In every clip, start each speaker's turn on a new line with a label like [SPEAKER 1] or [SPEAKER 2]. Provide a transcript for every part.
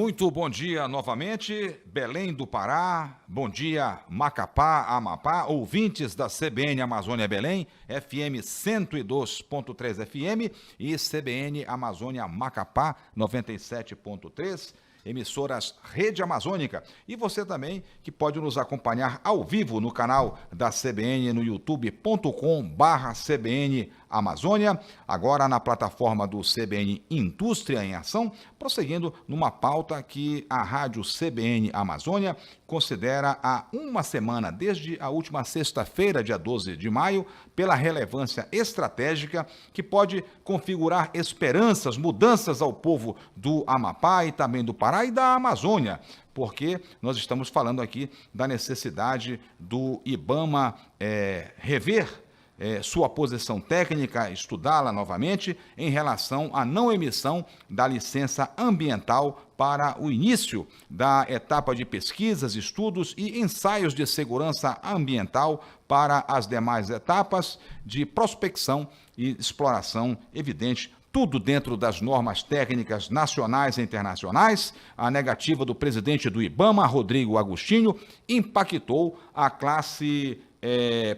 [SPEAKER 1] Muito bom dia novamente, Belém do Pará, bom dia Macapá, Amapá, ouvintes da CBN Amazônia Belém, FM 102.3 FM e CBN Amazônia Macapá 97.3, emissoras Rede Amazônica. E você também que pode nos acompanhar ao vivo no canal da CBN no youtube.com/CBN Amazônia, agora na plataforma do CBN Indústria em Ação, prosseguindo numa pauta que a rádio CBN Amazônia considera há uma semana, desde a última sexta-feira, dia 12 de maio, pela relevância estratégica que pode configurar esperanças, mudanças ao povo do Amapá e também do Pará e da Amazônia, porque nós estamos falando aqui da necessidade do IBAMA rever sua posição técnica, estudá-la novamente em relação à não emissão da licença ambiental para o início da etapa de pesquisas, estudos e ensaios de segurança ambiental para as demais etapas de prospecção e exploração, evidente, tudo dentro das normas técnicas nacionais e internacionais. A negativa do presidente do IBAMA, Rodrigo Agostinho, impactou a classe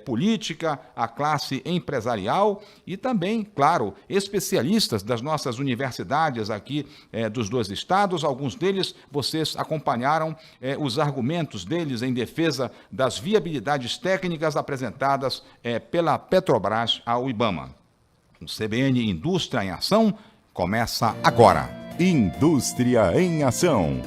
[SPEAKER 1] política, a classe empresarial e também, claro, especialistas das nossas universidades aqui dos dois estados. Alguns deles, vocês acompanharam os argumentos deles em defesa das viabilidades técnicas apresentadas pela Petrobras ao IBAMA. O CBN Indústria em Ação começa agora.
[SPEAKER 2] Indústria em Ação.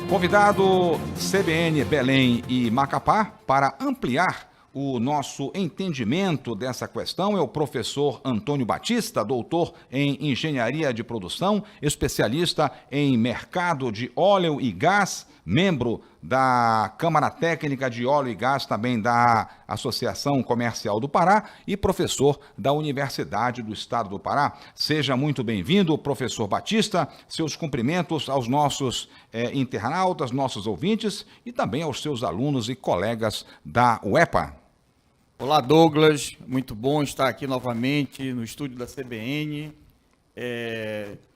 [SPEAKER 1] Convidado CBN Belém e Macapá para ampliar o nosso entendimento dessa questão é o professor Antônio Batista, doutor em Engenharia de Produção, especialista em mercado de óleo e gás, membro da Câmara Técnica de Óleo e Gás, também da Associação Comercial do Pará e professor da Universidade do Estado do Pará. Seja muito bem-vindo, professor Batista, seus cumprimentos aos nossos internautas, nossos ouvintes e também aos seus alunos e colegas da UEPA.
[SPEAKER 3] Olá, Douglas, muito bom estar aqui novamente no estúdio da CBN.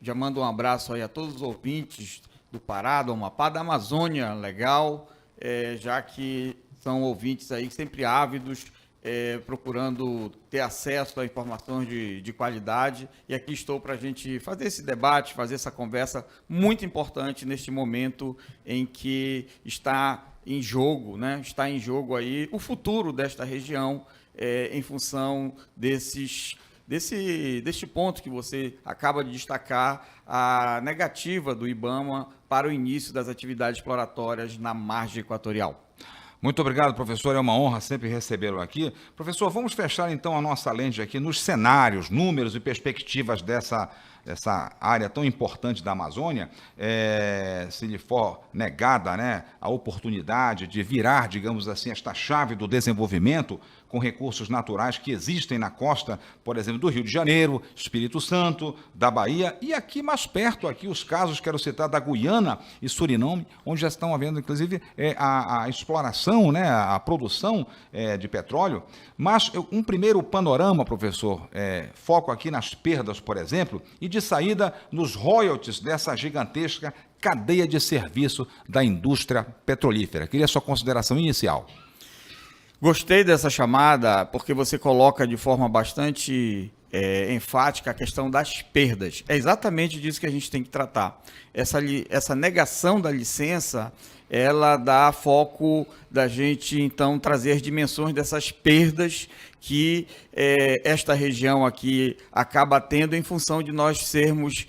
[SPEAKER 3] Já mando um abraço aí a todos os ouvintes do Pará, do Amapá, da Amazônia, legal, já que são ouvintes aí sempre ávidos, procurando ter acesso a informações de qualidade. E aqui estou para a gente fazer esse debate, fazer essa conversa muito importante neste momento em que está em jogo, né? Está em jogo aí o futuro desta região em função deste ponto que você acaba de destacar, a negativa do IBAMA para o início das atividades exploratórias na margem equatorial.
[SPEAKER 1] Muito obrigado, professor. É uma honra sempre recebê-lo aqui. Professor, vamos fechar então a nossa lente aqui nos cenários, números e perspectivas dessa área tão importante da Amazônia. Se lhe for negada, né, a oportunidade de virar, digamos assim, esta chave do desenvolvimento com recursos naturais que existem na costa, por exemplo, do Rio de Janeiro, Espírito Santo, da Bahia e aqui mais perto, aqui os casos, quero citar, da Guiana e Suriname, onde já estão havendo, inclusive, a exploração, né, a produção de petróleo. Mas um primeiro panorama, professor, foco aqui nas perdas, por exemplo, e de saída nos royalties dessa gigantesca cadeia de serviço da indústria petrolífera. Queria a sua consideração inicial.
[SPEAKER 3] Gostei dessa chamada, porque você coloca de forma bastante enfática a questão das perdas. É exatamente disso que a gente tem que tratar. Essa negação da licença, ela dá foco da gente, então, trazer as dimensões dessas perdas que esta região aqui acaba tendo em função de nós sermos,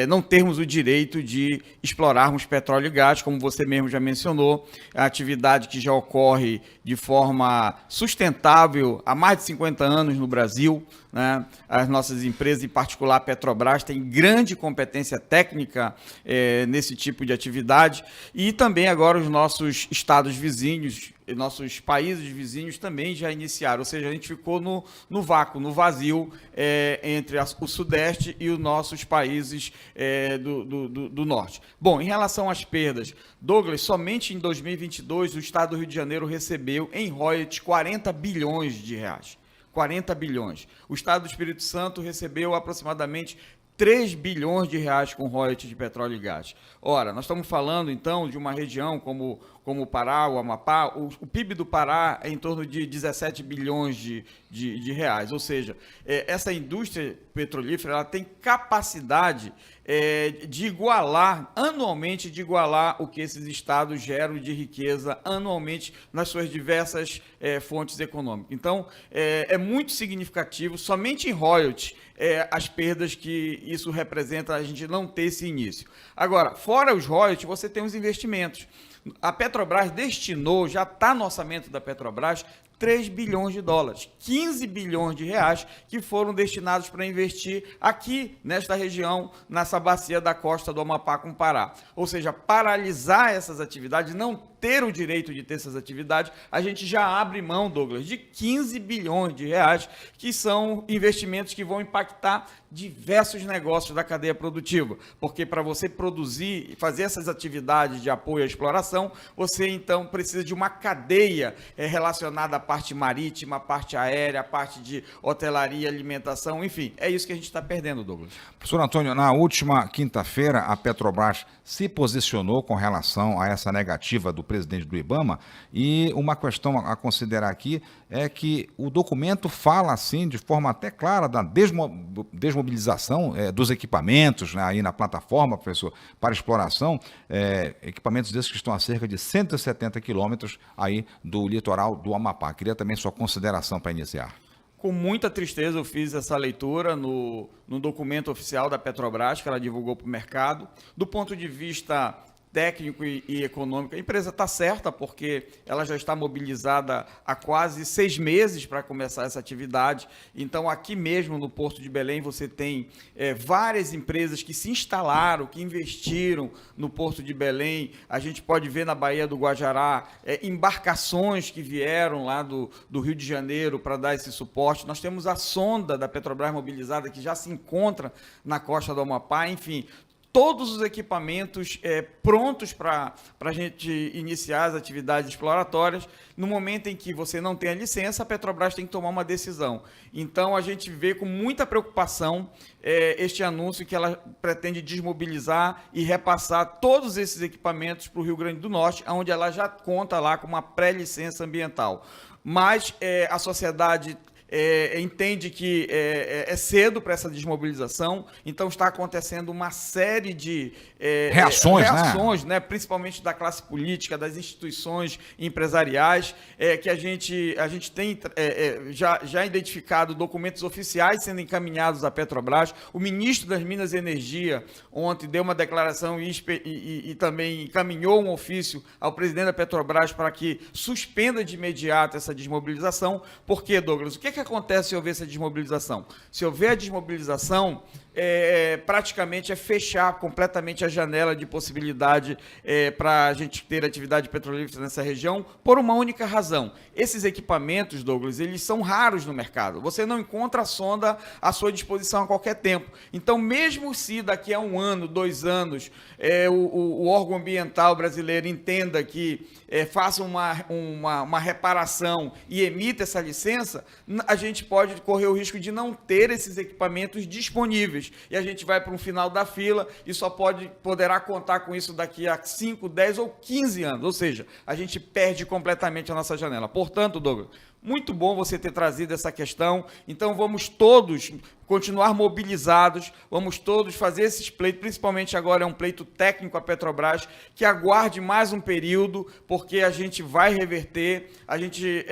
[SPEAKER 3] não termos o direito de explorarmos petróleo e gás, como você mesmo já mencionou, a atividade que já ocorre de forma sustentável há mais de 50 anos no Brasil, né? As nossas empresas, em particular a Petrobras, têm grande competência técnica nesse tipo de atividade e também agora os nossos estados vizinhos, nossos países vizinhos também já iniciaram, ou seja, a gente ficou no vácuo, no vazio entre o Sudeste e os nossos países do Norte. Bom, em relação às perdas, Douglas, somente em 2022 o Estado do Rio de Janeiro recebeu em royalties 40 bilhões de reais. 40 bilhões. O Estado do Espírito Santo recebeu aproximadamente 3 bilhões de reais com royalties de petróleo e gás. Ora, nós estamos falando, então, de uma região como o Pará, o Amapá. O PIB do Pará é em torno de 17 bilhões de reais. Ou seja, essa indústria petrolífera ela tem capacidade de igualar, anualmente, o que esses estados geram de riqueza anualmente nas suas diversas fontes econômicas. Então, é muito significativo, somente em royalties, as perdas que isso representa, a gente não ter esse início. Agora, fora os royalties, você tem os investimentos. A Petrobras destinou, já está no orçamento da Petrobras, 3 bilhões de dólares, 15 bilhões de reais que foram destinados para investir aqui nesta região, nessa bacia da costa do Amapá com o Pará. Ou seja, paralisar essas atividades, não ter o direito de ter essas atividades, a gente já abre mão, Douglas, de 15 bilhões de reais, que são investimentos que vão impactar diversos negócios da cadeia produtiva, porque para você produzir e fazer essas atividades de apoio à exploração, você então precisa de uma cadeia relacionada à parte marítima, à parte aérea, à parte de hotelaria, alimentação, enfim, é isso que a gente está perdendo, Douglas.
[SPEAKER 1] Professor Antônio, na última quinta-feira, a Petrobras se posicionou com relação a essa negativa do presidente do IBAMA, e uma questão a considerar aqui é que o documento fala, assim, de forma até clara, da desmobilização dos equipamentos, né, aí na plataforma, professor, para exploração, equipamentos desses que estão a cerca de 170 quilômetros aí do litoral do Amapá. Queria também sua consideração para iniciar.
[SPEAKER 3] Com muita tristeza eu fiz essa leitura no documento oficial da Petrobras, que ela divulgou para o mercado. Do ponto de vista técnico e econômico, a empresa está certa, porque ela já está mobilizada há quase 6 meses para começar essa atividade. Então, aqui mesmo no Porto de Belém, você tem várias empresas que se instalaram, que investiram no Porto de Belém. A gente pode ver na Baía do Guajará embarcações que vieram lá do Rio de Janeiro para dar esse suporte. Nós temos a sonda da Petrobras mobilizada, que já se encontra na costa do Amapá. Enfim, todos os equipamentos prontos para a gente iniciar as atividades exploratórias. No momento em que você não tem a licença, a Petrobras tem que tomar uma decisão. Então, a gente vê com muita preocupação este anúncio que ela pretende desmobilizar e repassar todos esses equipamentos para o Rio Grande do Norte, onde ela já conta lá com uma pré-licença ambiental. Mas a sociedade entende que é cedo para essa desmobilização, então está acontecendo uma série de reações, né? Principalmente da classe política, das instituições empresariais, que a gente tem já identificado documentos oficiais sendo encaminhados à Petrobras. O ministro das Minas e Energia ontem deu uma declaração e também encaminhou um ofício ao presidente da Petrobras para que suspenda de imediato essa desmobilização. Por quê, Douglas? O que acontece se houver essa desmobilização? Se houver a desmobilização, praticamente fechar completamente a janela de possibilidade para a gente ter atividade petrolífera nessa região, por uma única razão. Esses equipamentos, Douglas, eles são raros no mercado. Você não encontra a sonda à sua disposição a qualquer tempo. Então, mesmo se daqui a 1 ano, 2 anos, o órgão ambiental brasileiro entenda que faça uma reparação e emita essa licença, a gente pode correr o risco de não ter esses equipamentos disponíveis. E a gente vai para um final da fila e só poderá contar com isso daqui a 5, 10 ou 15 anos. Ou seja, a gente perde completamente a nossa janela. Portanto, Douglas, muito bom você ter trazido essa questão. Então, vamos todos continuar mobilizados, vamos todos fazer esses pleitos, principalmente agora é um pleito técnico à Petrobras, que aguarde mais um período, porque a gente vai reverter, a gente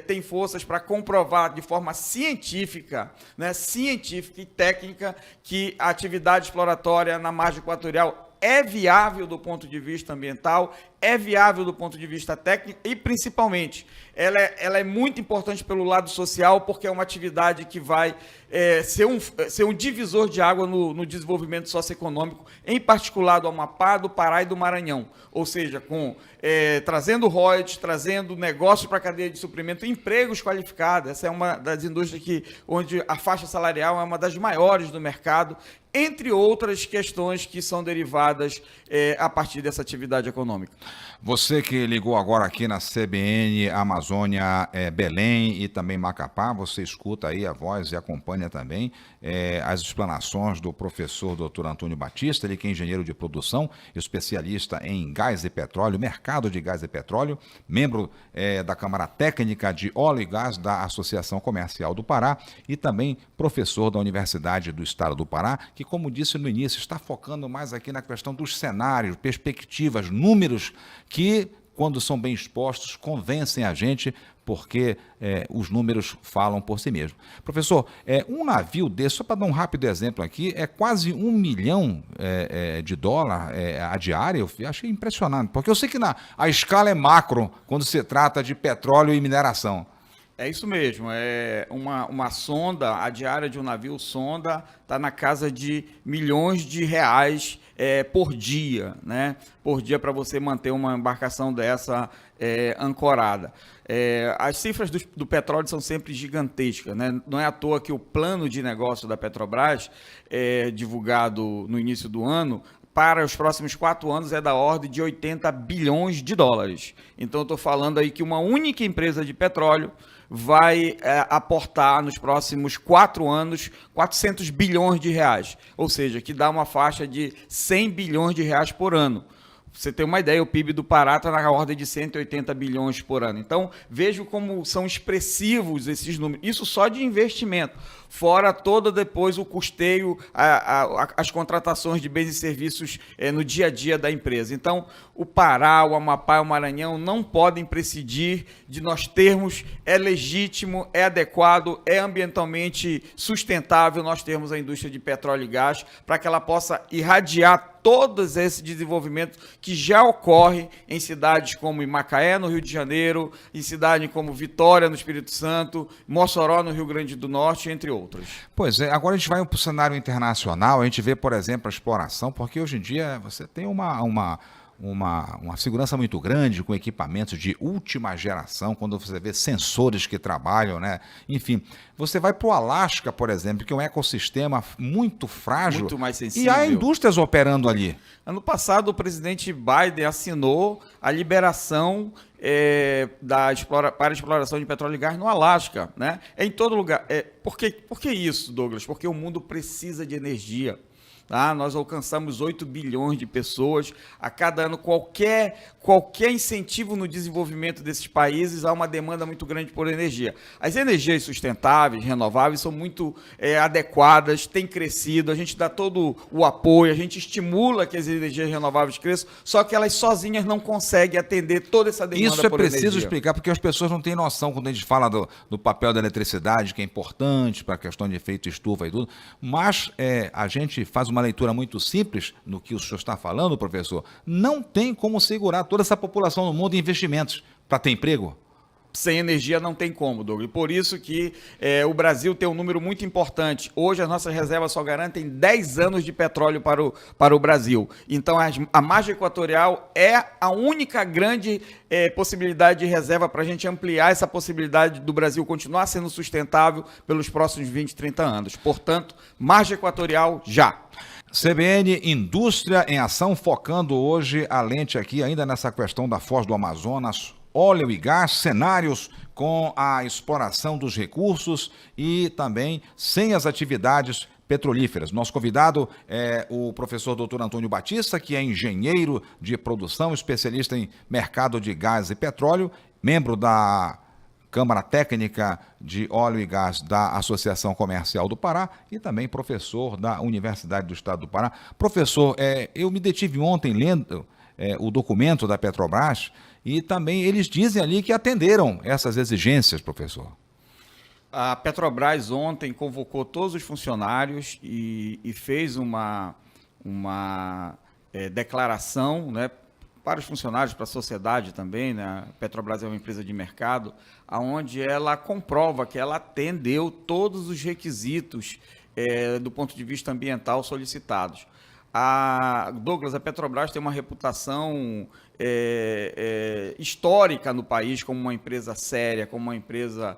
[SPEAKER 3] tem forças para comprovar de forma científica, né, científica e técnica, que a atividade exploratória na margem equatorial é viável do ponto de vista ambiental, é viável do ponto de vista técnico e, principalmente, ela é muito importante pelo lado social, porque é uma atividade que vai ser um divisor de água no desenvolvimento socioeconômico, em particular do Amapá, do Pará e do Maranhão. Ou seja, trazendo royalties, trazendo negócios para a cadeia de suprimento, empregos qualificados. Essa é uma das indústrias onde a faixa salarial é uma das maiores do mercado, entre outras questões que são derivadas a partir dessa atividade econômica.
[SPEAKER 1] Você que ligou agora aqui na CBN Amazônia Belém e também Macapá, você escuta aí a voz e acompanha também as explanações do professor Dr. Antônio Batista, ele que é engenheiro de produção, especialista em gás e petróleo, mercado de gás e petróleo, membro da Câmara Técnica de Óleo e Gás da Associação Comercial do Pará e também professor da Universidade do Estado do Pará, que, como disse no início, está focando mais aqui na questão dos cenários, perspectivas, números que, quando são bem expostos, convencem a gente, porque os números falam por si mesmo. Professor, um navio desse, só para dar um rápido exemplo aqui, é quase $1 milhão de dólar a diária. Eu achei impressionante, porque eu sei que a escala é macro quando se trata de petróleo e mineração.
[SPEAKER 3] É isso mesmo, é uma sonda, a diária de um navio sonda está na casa de milhões de reais por dia, né? Por dia para você manter uma embarcação dessa ancorada. As cifras do petróleo são sempre gigantescas, né? Não é à toa que o plano de negócio da Petrobras, divulgado no início do ano, para os próximos 4 anos é da ordem de 80 bilhões de dólares. Então, eu estou falando aí que uma única empresa de petróleo vai aportar nos próximos 4 anos 400 bilhões de reais, ou seja, que dá uma faixa de 100 bilhões de reais por ano. Você tem uma ideia, o PIB do Pará está na ordem de 180 bilhões por ano. Então, vejo como são expressivos esses números. Isso só de investimento. Fora todo depois o custeio, as contratações de bens e serviços no dia a dia da empresa. Então, o Pará, o Amapá e o Maranhão não podem prescindir de nós termos, é legítimo, é adequado, é ambientalmente sustentável nós termos a indústria de petróleo e gás para que ela possa irradiar todos esse desenvolvimento que já ocorre em cidades como Macaé, no Rio de Janeiro, em cidades como Vitória, no Espírito Santo, Mossoró, no Rio Grande do Norte, entre outros.
[SPEAKER 1] Pois é, agora a gente vai para o cenário internacional, a gente vê, por exemplo, a exploração, porque hoje em dia você tem uma segurança muito grande com equipamentos de última geração, quando você vê sensores que trabalham, né? Enfim, você vai para o Alasca, por exemplo, que é um ecossistema muito frágil.
[SPEAKER 3] Muito mais sensível.
[SPEAKER 1] E há indústrias operando ali.
[SPEAKER 3] Ano passado, o presidente Biden assinou a liberação para a exploração de petróleo e gás no Alasca, né? É em todo lugar. Por que isso, Douglas? Porque o mundo precisa de energia. Tá? Nós alcançamos 8 bilhões de pessoas. A cada ano, qualquer incentivo no desenvolvimento desses países, há uma demanda muito grande por energia. As energias sustentáveis, renováveis, são muito adequadas, têm crescido, a gente dá todo o apoio, a gente estimula que as energias renováveis cresçam, só que elas sozinhas não conseguem atender toda essa demanda por energia.
[SPEAKER 1] Isso é preciso explicar, porque as pessoas não têm noção quando a gente fala do papel da eletricidade, que é importante para a questão de efeito estufa e tudo, mas a gente faz uma leitura muito simples no que o senhor está falando, professor. Não tem como segurar toda essa população no mundo em investimentos para ter emprego.
[SPEAKER 3] Sem energia não tem como, Douglas. Por isso que o Brasil tem um número muito importante. Hoje as nossas reservas só garantem 10 anos de petróleo para o Brasil. Então a margem equatorial é a única grande possibilidade de reserva para a gente ampliar essa possibilidade do Brasil continuar sendo sustentável pelos próximos 20, 30 anos. Portanto, margem equatorial já.
[SPEAKER 1] CBN Indústria em Ação, focando hoje a lente aqui ainda nessa questão da Foz do Amazonas, óleo e gás, cenários com a exploração dos recursos e também sem as atividades petrolíferas. Nosso convidado é o professor Dr. Antônio Batista, que é engenheiro de produção, especialista em mercado de gás e petróleo, membro da Câmara Técnica de Óleo e Gás da Associação Comercial do Pará e também professor da Universidade do Estado do Pará. Professor, eu me detive ontem lendo o documento da Petrobras e também eles dizem ali que atenderam essas exigências, professor.
[SPEAKER 3] A Petrobras ontem convocou todos os funcionários e fez uma declaração, né, para os funcionários, para a sociedade também, né? A Petrobras é uma empresa de mercado, onde ela comprova que ela atendeu todos os requisitos do ponto de vista ambiental solicitados. Douglas, a Petrobras tem uma reputação histórica no país como uma empresa séria, como uma empresa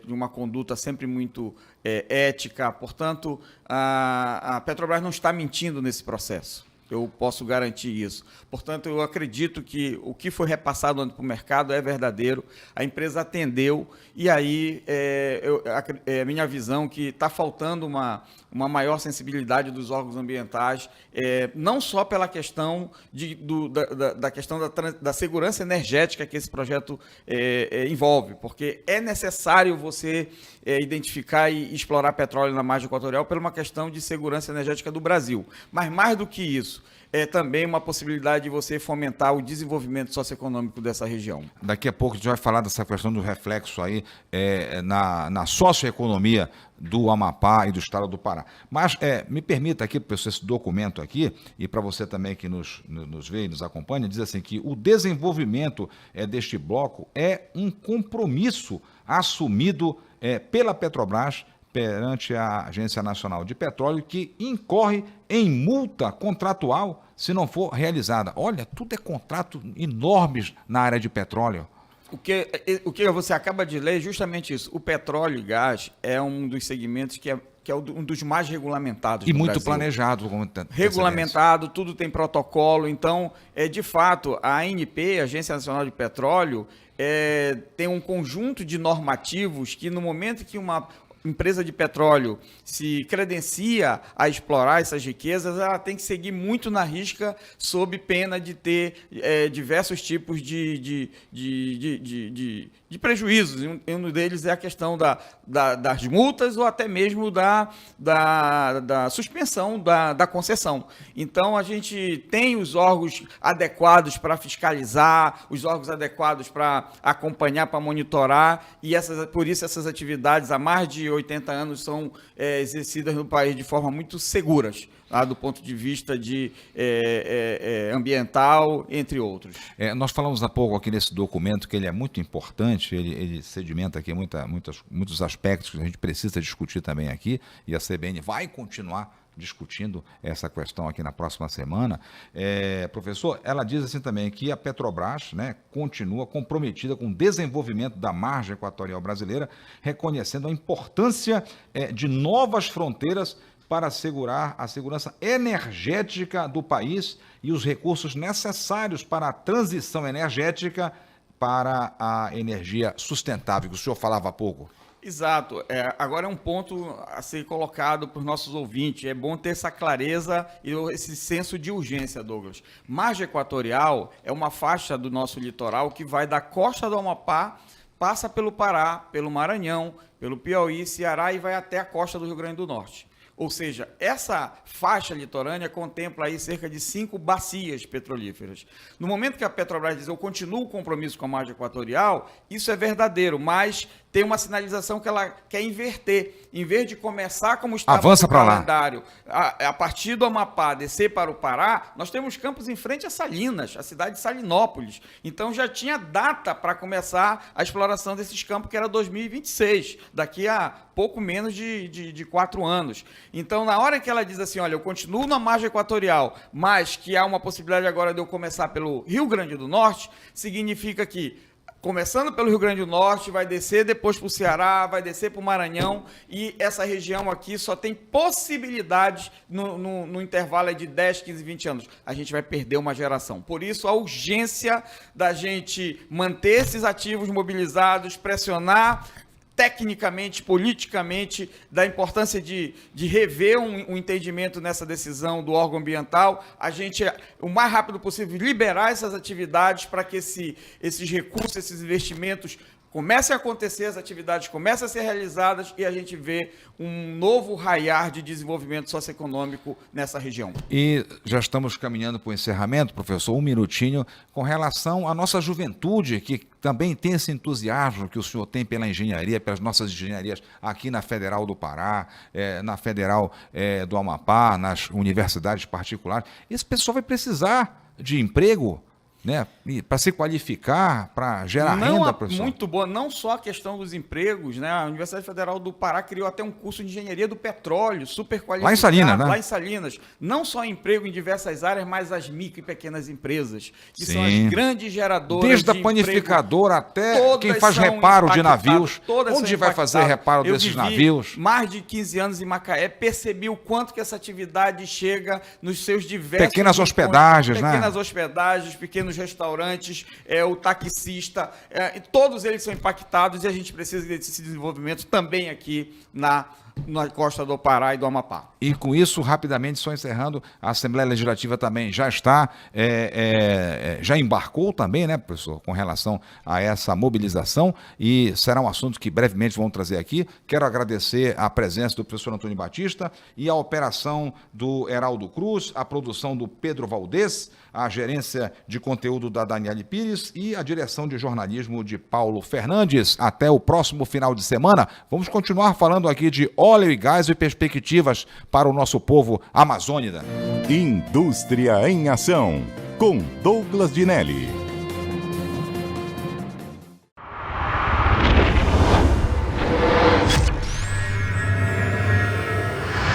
[SPEAKER 3] de uma conduta sempre muito ética. Portanto, a Petrobras não está mentindo nesse processo. eu posso garantir isso. Portanto, eu acredito que o que foi repassado para o mercado é verdadeiro, a empresa atendeu, e aí é minha visão que está faltando uma maior sensibilidade dos órgãos ambientais, não só pela questão da segurança energética que esse projeto envolve, porque é necessário você identificar e explorar petróleo na margem equatorial por uma questão de segurança energética do Brasil. Mas mais do que isso, é também uma possibilidade de você fomentar o desenvolvimento socioeconômico dessa região.
[SPEAKER 1] Daqui a pouco a gente vai falar dessa questão do reflexo aí na socioeconomia do Amapá e do estado do Pará. Mas me permita aqui, professor, esse documento aqui, e para você também que nos vê e nos acompanha, diz assim que o desenvolvimento deste bloco é um compromisso assumido pela Petrobras perante a Agência Nacional de Petróleo, que incorre em multa contratual se não for realizada. Olha, tudo é contrato enormes na área de petróleo.
[SPEAKER 3] O que você acaba de ler é justamente isso. O petróleo e gás é um dos segmentos que é um dos mais regulamentados
[SPEAKER 1] e
[SPEAKER 3] do
[SPEAKER 1] muito
[SPEAKER 3] Brasil.
[SPEAKER 1] Planejado.
[SPEAKER 3] Regulamentado, tudo tem protocolo. Então, de fato, a ANP, a Agência Nacional de Petróleo, tem um conjunto de normativos que, no momento que uma empresa de petróleo se credencia a explorar essas riquezas, ela tem que seguir muito na risca, sob pena de ter diversos tipos de prejuízos. Um deles é a questão das multas ou até mesmo da suspensão da concessão. Então, a gente tem os órgãos adequados para fiscalizar, os órgãos adequados para acompanhar, para monitorar, e por isso essas atividades há mais de 80 anos são exercidas no país de forma muito seguras, do ponto de vista ambiental, entre outros.
[SPEAKER 1] Nós falamos há pouco aqui nesse documento que ele é muito importante, ele sedimenta aqui muitos aspectos que a gente precisa discutir também aqui, e a CBN vai continuar discutindo essa questão aqui na próxima semana. Professor, ela diz assim também que a Petrobras, continua comprometida com o desenvolvimento da margem equatorial brasileira, reconhecendo a importância de novas fronteiras para assegurar a segurança energética do país e os recursos necessários para a transição energética para a energia sustentável, que o senhor falava há pouco.
[SPEAKER 3] Exato. Agora é um ponto a ser colocado para os nossos ouvintes. É bom ter essa clareza e esse senso de urgência, Douglas. Margem equatorial é uma faixa do nosso litoral que vai da costa do Amapá, passa pelo Pará, pelo Maranhão, pelo Piauí, Ceará e vai até a costa do Rio Grande do Norte. Ou seja, essa faixa litorânea contempla aí cerca de 5 bacias petrolíferas. No momento que a Petrobras diz eu continuo o compromisso com a margem equatorial, isso é verdadeiro, mas tem uma sinalização que ela quer inverter. Em vez de começar como estava no calendário, a partir do Amapá, descer para o Pará, nós temos campos em frente a Salinas, a cidade de Salinópolis. Então já tinha data para começar a exploração desses campos, que era 2026, daqui a pouco menos de 4 anos. Então, na hora que ela diz assim, olha, eu continuo na margem equatorial, mas que há uma possibilidade agora de eu começar pelo Rio Grande do Norte, significa que começando pelo Rio Grande do Norte, vai descer depois para o Ceará, vai descer para o Maranhão, e essa região aqui só tem possibilidades no intervalo de 10, 15, 20 anos. A gente vai perder uma geração. Por isso, a urgência da gente manter esses ativos mobilizados, pressionar tecnicamente, politicamente, da importância de rever um entendimento nessa decisão do órgão ambiental, a gente, o mais rápido possível, liberar essas atividades para que esses recursos, esses investimentos comecem a acontecer, as atividades comecem a ser realizadas e a gente vê um novo raiar de desenvolvimento socioeconômico nessa região.
[SPEAKER 1] E já estamos caminhando para o encerramento, professor, um minutinho, com relação à nossa juventude, que também tem esse entusiasmo que o senhor tem pela engenharia, pelas nossas engenharias aqui na Federal do Pará, na Federal do Amapá, nas universidades particulares. Esse pessoal vai precisar de emprego. né? Para se qualificar, para gerar renda, professor?
[SPEAKER 3] Muito boa, não só a questão dos empregos, né? A Universidade Federal do Pará criou até um curso de engenharia do petróleo, super qualificado.
[SPEAKER 1] Lá em Salinas, né?
[SPEAKER 3] Lá em Salinas. Não só emprego em diversas áreas, mas as micro e pequenas empresas, que são as
[SPEAKER 1] Sim.
[SPEAKER 3] grandes geradoras
[SPEAKER 1] Desde
[SPEAKER 3] de
[SPEAKER 1] a panificadora até
[SPEAKER 3] todas
[SPEAKER 1] quem faz
[SPEAKER 3] são
[SPEAKER 1] reparo de
[SPEAKER 3] impactadas,
[SPEAKER 1] navios.
[SPEAKER 3] todas
[SPEAKER 1] Onde
[SPEAKER 3] são
[SPEAKER 1] vai fazer
[SPEAKER 3] impactadas.
[SPEAKER 1] reparo
[SPEAKER 3] Eu
[SPEAKER 1] desses
[SPEAKER 3] vivi
[SPEAKER 1] navios?
[SPEAKER 3] mais de 15 anos em Macaé, percebi o quanto que essa atividade chega nos seus diversos...
[SPEAKER 1] Pequenas
[SPEAKER 3] rincões,
[SPEAKER 1] hospedagens, né?
[SPEAKER 3] Pequenas hospedagens, pequenos restaurantes, o taxista, todos eles são impactados e a gente precisa desse desenvolvimento também aqui na costa do Pará e do Amapá.
[SPEAKER 1] E com isso, rapidamente, só encerrando, a Assembleia Legislativa também já está, já embarcou também, né, professor, com relação a essa mobilização, e será um assunto que brevemente vamos trazer aqui. Quero agradecer a presença do professor Antônio Batista e a operação do Heraldo Cruz, a produção do Pedro Valdez, a gerência de conteúdo da Daniele Pires e a direção de jornalismo de Paulo Fernandes. Até o próximo final de semana. Vamos continuar falando aqui de óleo e gás e perspectivas para o nosso povo amazônida.
[SPEAKER 2] Indústria em Ação, com Douglas Dinelli.